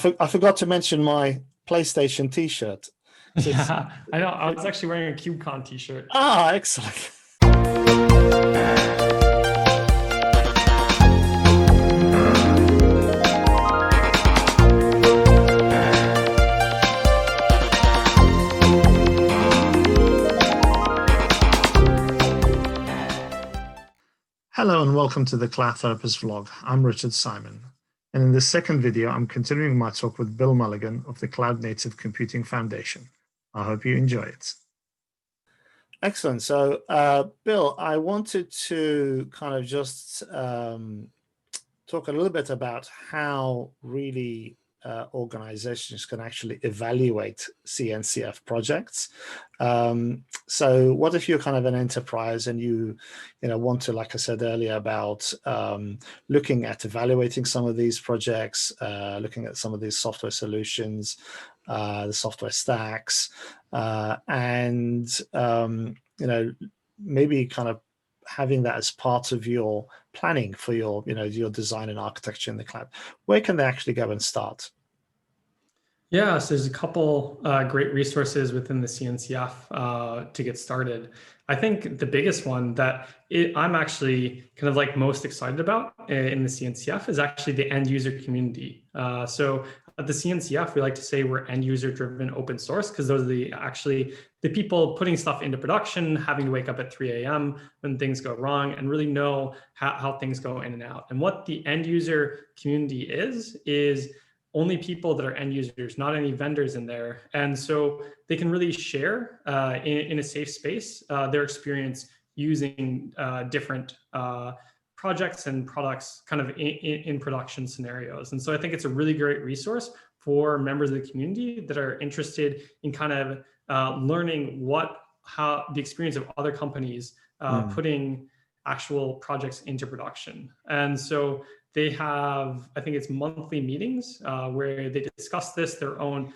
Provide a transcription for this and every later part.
I forgot to mention my PlayStation T-shirt. So Yeah, I know. I was actually wearing a Kubecon t-shirt. excellent. Hello and welcome to the Cloud Therapist vlog. I'm Richard Simon. And in this second video, I'm continuing my talk with Bill Mulligan of the Cloud Native Computing Foundation. I hope you enjoy it. Excellent. So, Bill, I wanted to kind of just talk a little bit about how really organizations can actually evaluate CNCF projects. So what if you're kind of an enterprise and you want to, like I said earlier, about looking at evaluating some of these projects, looking at some of these software solutions, the software stacks, and maybe kind of having that as part of your planning for your your design and architecture in the cloud. Where can they actually go and start? Yeah, so there's a couple great resources within the CNCF to get started. I think the biggest one that I'm actually kind of like most excited about in the CNCF is actually the end user community. So at the CNCF, we like to say we're end user driven open source because those are actually the people putting stuff into production, having to wake up at 3 a.m. when things go wrong and really know how things go in and out. And what the end user community is only people that are end users, not any vendors in there. And so they can really share in a safe space their experience using different projects and products kind of in production scenarios. And so I think it's a really great resource for members of the community that are interested in kind of learning how the experience of other companies putting actual projects into production. And so they have, I think it's monthly meetings where they discuss this, their own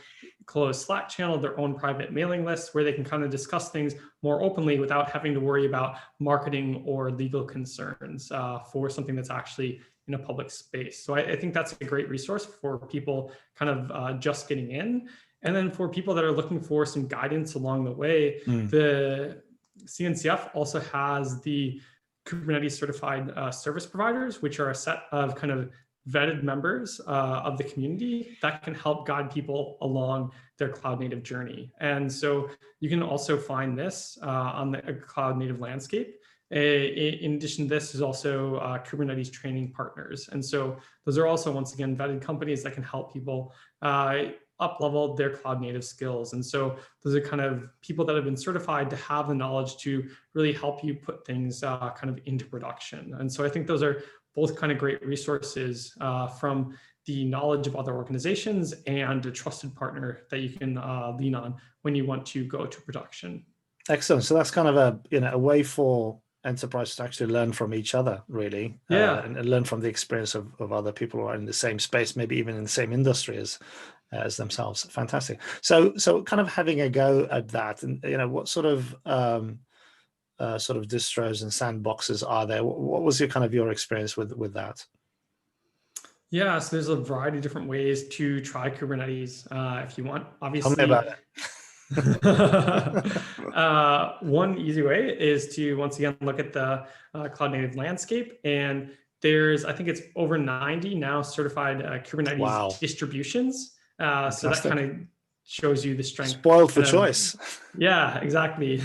closed Slack channel, their own private mailing list, where they can kind of discuss things more openly without having to worry about marketing or legal concerns for something that's actually in a public space. So I think that's a great resource for people kind of just getting in. And then for people that are looking for some guidance along the way, the CNCF also has the Kubernetes certified service providers, which are a set of kind of vetted members of the community that can help guide people along their cloud native journey. And so you can also find this on the cloud native landscape. In addition to this is also Kubernetes training partners. And so those are also, once again, vetted companies that can help people up-level their cloud native skills. And so those are kind of people that have been certified to have the knowledge to really help you put things kind of into production. And so I think those are both kind of great resources from the knowledge of other organizations and a trusted partner that you can lean on when you want to go to production. Excellent. So that's kind of a way for enterprises to actually learn from each other, really, and learn from the experience of other people who are in the same space, maybe even in the same industry as themselves. Fantastic. So kind of having a go at that, and what sort of distros and sandboxes are there? What was your experience with that? Yeah, so there's a variety of different ways to try Kubernetes if you want. Obviously, tell me about it. One easy way is to once again look at the cloud native landscape, and there's, I think it's over 90 now certified Kubernetes distributions. So that kind of shows you the strength. Spoiled for choice. Yeah, exactly.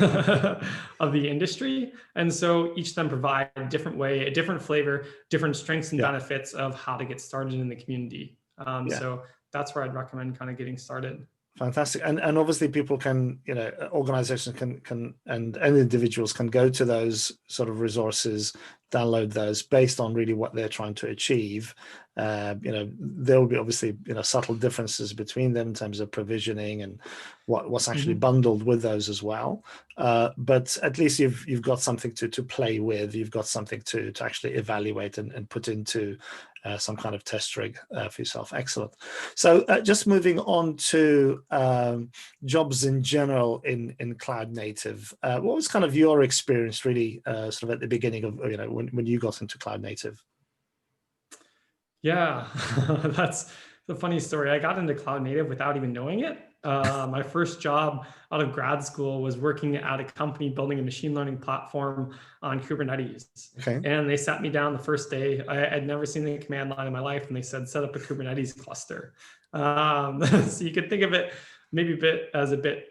Of the industry. And so each of them provide a different way, a different flavor, different strengths and benefits of how to get started in the community. So that's where I'd recommend kind of getting started. Fantastic. And obviously people can, organizations can and individuals can go to those sort of resources, download those based on really what they're trying to achieve. There will be obviously, subtle differences between them in terms of provisioning and what's actually bundled with those as well. But at least you've got something to play with. You've got something to actually evaluate and put into some kind of test rig for yourself. Excellent. So just moving on to jobs in general in cloud native. What was kind of your experience really sort of at the beginning of, when you got into cloud native? Yeah, The funny story, I got into cloud native without even knowing it. My first job out of grad school was working at a company building a machine learning platform on Kubernetes. Okay. And they sat me down the first day. I'd never seen the command line in my life, and they said, set up a Kubernetes cluster. So you could think of it maybe a bit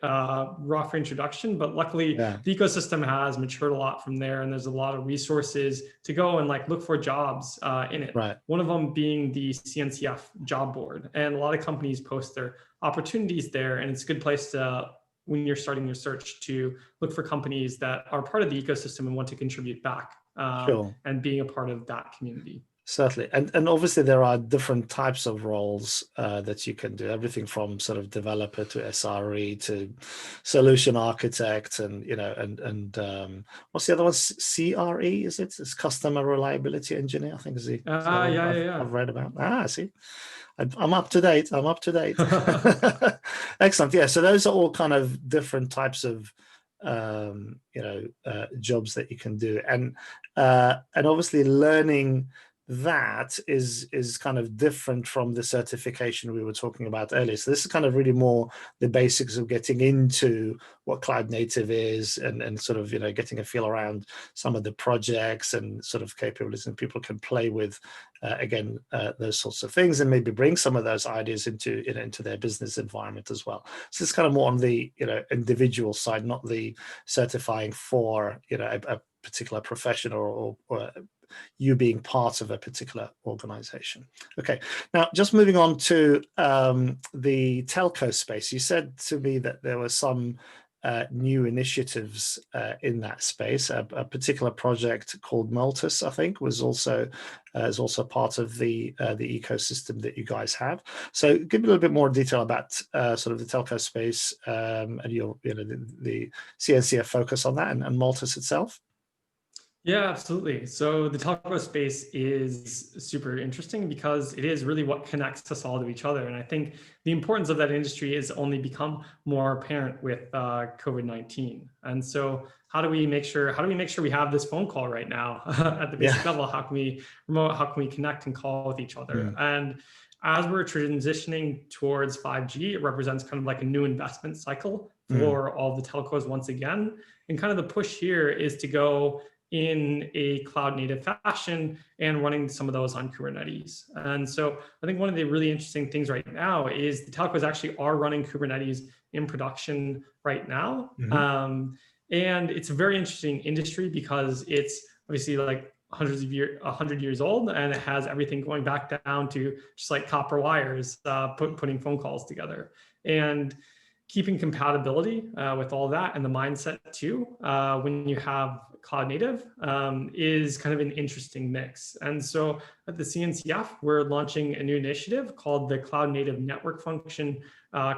rough introduction, but luckily the ecosystem has matured a lot from there, and there's a lot of resources to go and like look for jobs in it. Right. One of them being the CNCF job board, and a lot of companies post their opportunities there, and it's a good place to, when you're starting your search, to look for companies that are part of the ecosystem and want to contribute back and being a part of that community. Certainly. And obviously there are different types of roles that you can do, everything from sort of developer to SRE to solution architect, and, you know, and what's the other one? CRE, is it? It's customer reliability engineer, I think is the I've read about. I see. I'm up to date. I'm up to date. Excellent. Yeah. So those are all kind of different types of jobs that you can do, and obviously learning that is kind of different from the certification we were talking about earlier. So this is kind of really more the basics of getting into what cloud native is, and sort of, you know, getting a feel around some of the projects and sort of capabilities, and people can play with those sorts of things, and maybe bring some of those ideas into their business environment as well. So it's kind of more on the, you know, individual side, not the certifying for, you know, a particular profession or you being part of a particular organization. Okay, now just moving on to the telco space. You said to me that there were some new initiatives in that space. A particular project called Multis, I think, was also is also part of the ecosystem that you guys have. So give me a little bit more detail about sort of the telco space and your, you know, the CNCF focus on that, and Multis itself. Yeah, absolutely. So the telco space is super interesting because it is really what connects us all to each other. And I think the importance of that industry has only become more apparent with COVID-19. And so how do we make sure we have this phone call right now at the basic level? How can we remote? How can we connect and call with each other? And as we're transitioning towards 5G, it represents kind of like a new investment cycle for all the telcos once again. And kind of the push here is to go in a cloud native fashion and running some of those on Kubernetes. And so I think one of the really interesting things right now is the telcos actually are running Kubernetes in production right now. And it's a very interesting industry because it's obviously like 100 years old, and it has everything going back down to just like copper wires, putting phone calls together. And keeping compatibility with all that, and the mindset too, when you have cloud native, is kind of an interesting mix. And so at the CNCF, we're launching a new initiative called the Cloud Native Network Function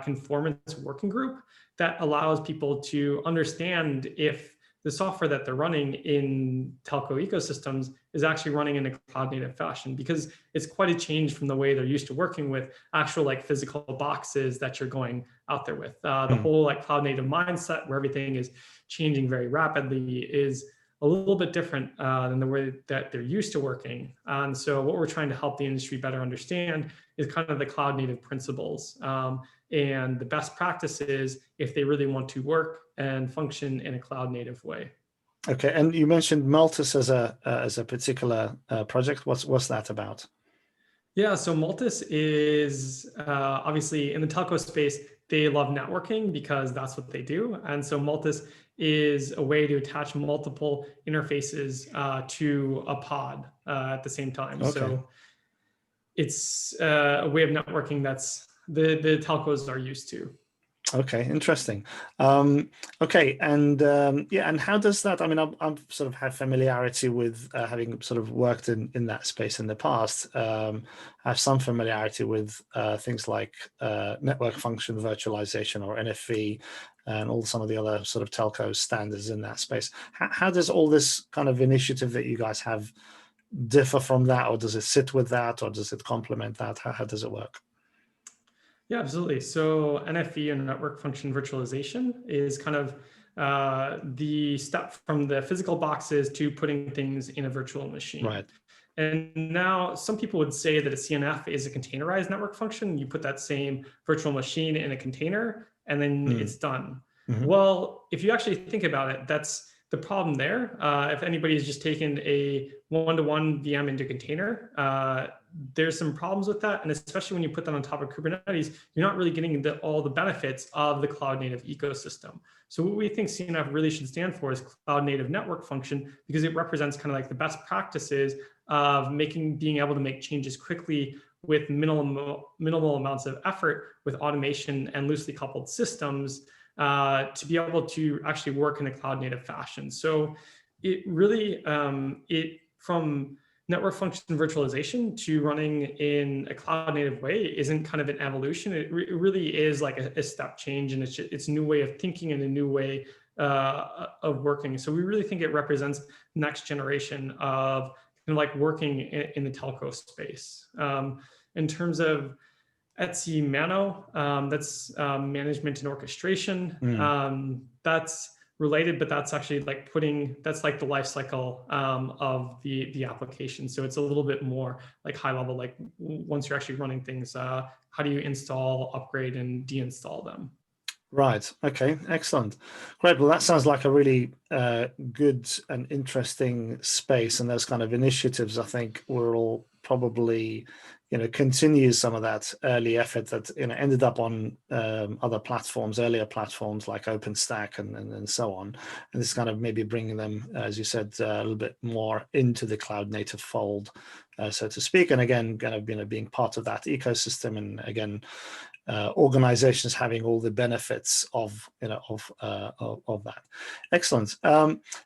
Conformance Working Group that allows people to understand if the software that they're running in telco ecosystems is actually running in a cloud native fashion, because it's quite a change from the way they're used to working with actual like physical boxes that you're going out there with. The whole like cloud native mindset where everything is changing very rapidly is a little bit different than the way that they're used to working. And so what we're trying to help the industry better understand is kind of the cloud native principles and the best practices if they really want to work and function in a cloud native way. Okay, and you mentioned Multis as a particular project. What's that about? Yeah, so Multis is obviously in the telco space, they love networking because that's what they do. And so Multis is a way to attach multiple interfaces to a pod at the same time. Okay. So it's a way of networking that's the telcos are used to. Okay, interesting. Okay, and and how does that? I mean, I've sort of had familiarity with having sort of worked in that space in the past. I have some familiarity with things like network function virtualization, or NFV, and all some of the other sort of telco standards in that space. How does all this kind of initiative that you guys have differ from that, or does it sit with that, or does it complement that? How does it work? Yeah, absolutely. So NFV, and network function virtualization, is kind of the step from the physical boxes to putting things in a virtual machine. Right. And now some people would say that a CNF is a containerized network function. You put that same virtual machine in a container, and then it's done. Well, if you actually think about it, that's the problem there. If anybody has just taken a one-to-one VM into container, there's some problems with that. And especially when you put that on top of Kubernetes, you're not really getting all the benefits of the cloud native ecosystem. So what we think CNF really should stand for is cloud native network function, because it represents kind of like the best practices of being able to make changes quickly with minimal amounts of effort, with automation and loosely coupled systems, to be able to actually work in a cloud native fashion. So it really, from network function virtualization to running in a cloud native way isn't kind of an evolution. It really is like a step change, and it's a new way of thinking and a new way of working. So we really think it represents next generation of kind of like working in the telco space. In terms of Etsy Mano, that's management and orchestration. That's related, but that's actually like that's like the life cycle of the application. So it's a little bit more like high level, like once you're actually running things, how do you install, upgrade, and deinstall them? Right. Okay. Excellent. Great. Well, that sounds like a really good and interesting space, and those kind of initiatives, I think, will probably, continue some of that early effort that ended up on other platforms, earlier platforms like OpenStack and so on. And this kind of maybe bringing them, as you said, a little bit more into the cloud native fold, so to speak. And again, kind of being part of that ecosystem, and again, organizations having all the benefits of that. Excellent.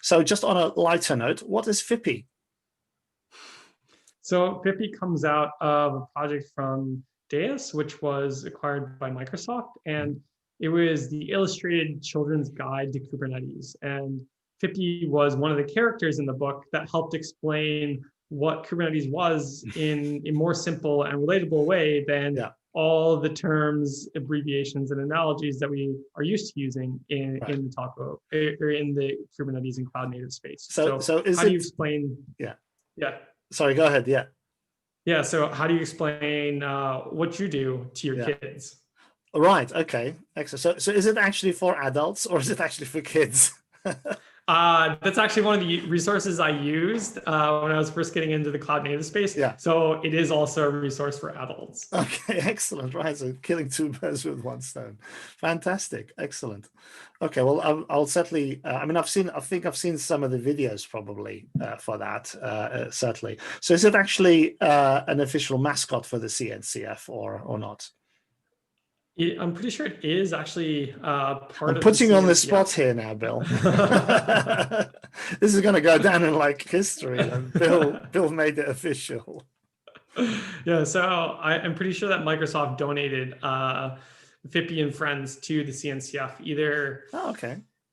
So just on a lighter note, what is Fippy? So Fippy comes out of a project from Deus, which was acquired by Microsoft, and it was the illustrated children's guide to Kubernetes. And Fippy was one of the characters in the book that helped explain what Kubernetes was in a more simple and relatable way than all the terms, abbreviations, and analogies that we are used to using in the Taco or in the Kubernetes and cloud native space. So how do you explain? Yeah. Sorry, go ahead. Yeah. So how do you explain what you do to your kids? Right. Okay. Excellent. So is it actually for adults or is it actually for kids? That's actually one of the resources I used when I was first getting into the cloud native space. So it is also a resource for adults. Okay, excellent. Right, so killing two birds with one stone. Fantastic, excellent. Okay, well, I'll certainly. I think I've seen some of the videos probably for that. Certainly. So is it actually an official mascot for the CNCF or not? I'm pretty sure it is actually part of. I'm putting you on the spot here now, Bill. This is going to go down in like history. And Bill made it official. Yeah, so I'm pretty sure that Microsoft donated Fippy and friends to the CNCF, either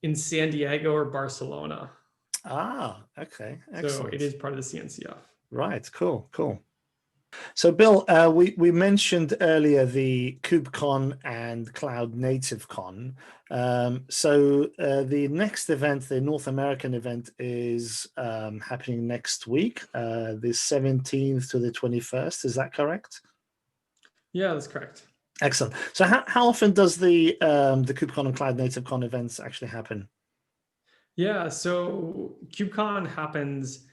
in San Diego or Barcelona. Okay, excellent. So it is part of the CNCF. Right, cool. So Bill, we mentioned earlier the Kubecon and Cloud Native Con. So the next event, the North American event, is happening next week, the 17th to the 21st. Is that correct? Yeah, that's correct. Excellent. So how often does the Kubecon and Cloud Native Con events actually happen? Yeah, so Kubecon happens.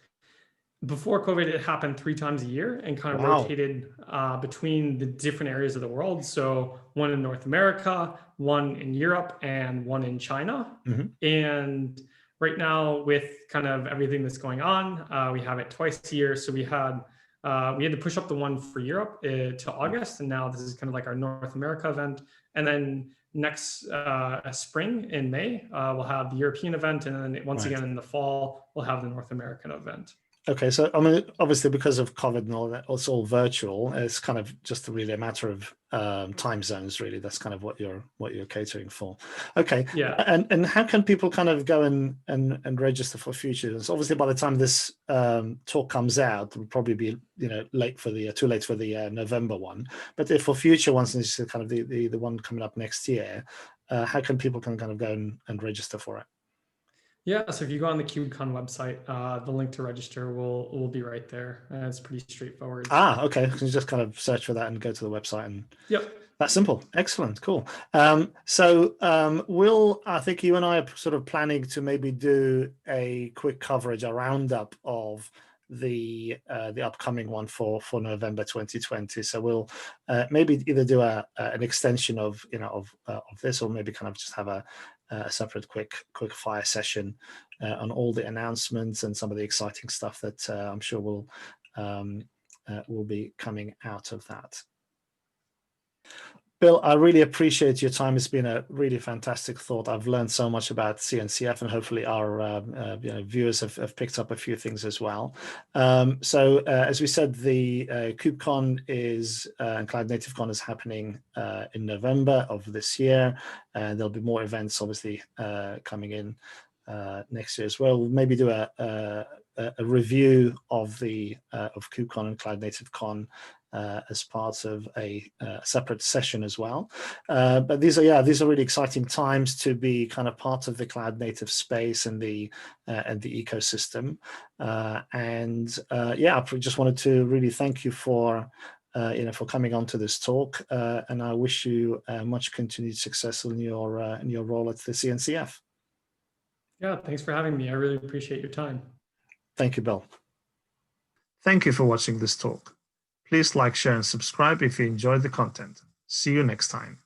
Before COVID, it happened 3 times a year and kind of rotated between the different areas of the world. So one in North America, one in Europe, and one in China. And right now, with kind of everything that's going on, we have it twice a year. So we had to push up the one for Europe to August, and now this is kind of like our North America event. And then next spring in May, we'll have the European event, and then once again in the fall, we'll have the North American event. Okay, so I mean, obviously because of COVID and all that, it's all virtual. It's kind of just really a matter of time zones. Really, that's kind of what you're catering for. Okay, yeah. And how can people kind of go and register for futures? Obviously, by the time this talk comes out, it'll probably be too late for the November one. But if for future ones, and this is kind of the one coming up next year, how can people kind of go and register for it? Yeah, so if you go on the Kubecon website, the link to register will be right there. It's pretty straightforward. Okay. You can just kind of search for that and go to the website, and Yep. that's simple. Excellent. Cool. Will, I think you and I are sort of planning to maybe do a quick coverage, a roundup of the upcoming one for November 2020. So we'll maybe either do an extension of of this, or maybe kind of just have a separate quick fire session on all the announcements and some of the exciting stuff that I'm sure will be coming out of that. Bill, I really appreciate your time. It's been a really fantastic thought. I've learned so much about CNCF, and hopefully our viewers have picked up a few things as well. As we said, the KubeCon and Cloud Native Con is happening in November of this year, and there'll be more events obviously coming in next year as well. We'll maybe do a review of KubeCon and Cloud Native Con as part of a separate session as well. But these are really exciting times to be kind of part of the cloud native space and the ecosystem. I just wanted to really thank you for coming on to this talk, and I wish you much continued success in your role at the CNCF. Yeah, thanks for having me. I really appreciate your time. Thank you, Bill. Thank you for watching this talk. Please like, share, and subscribe if you enjoyed the content. See you next time.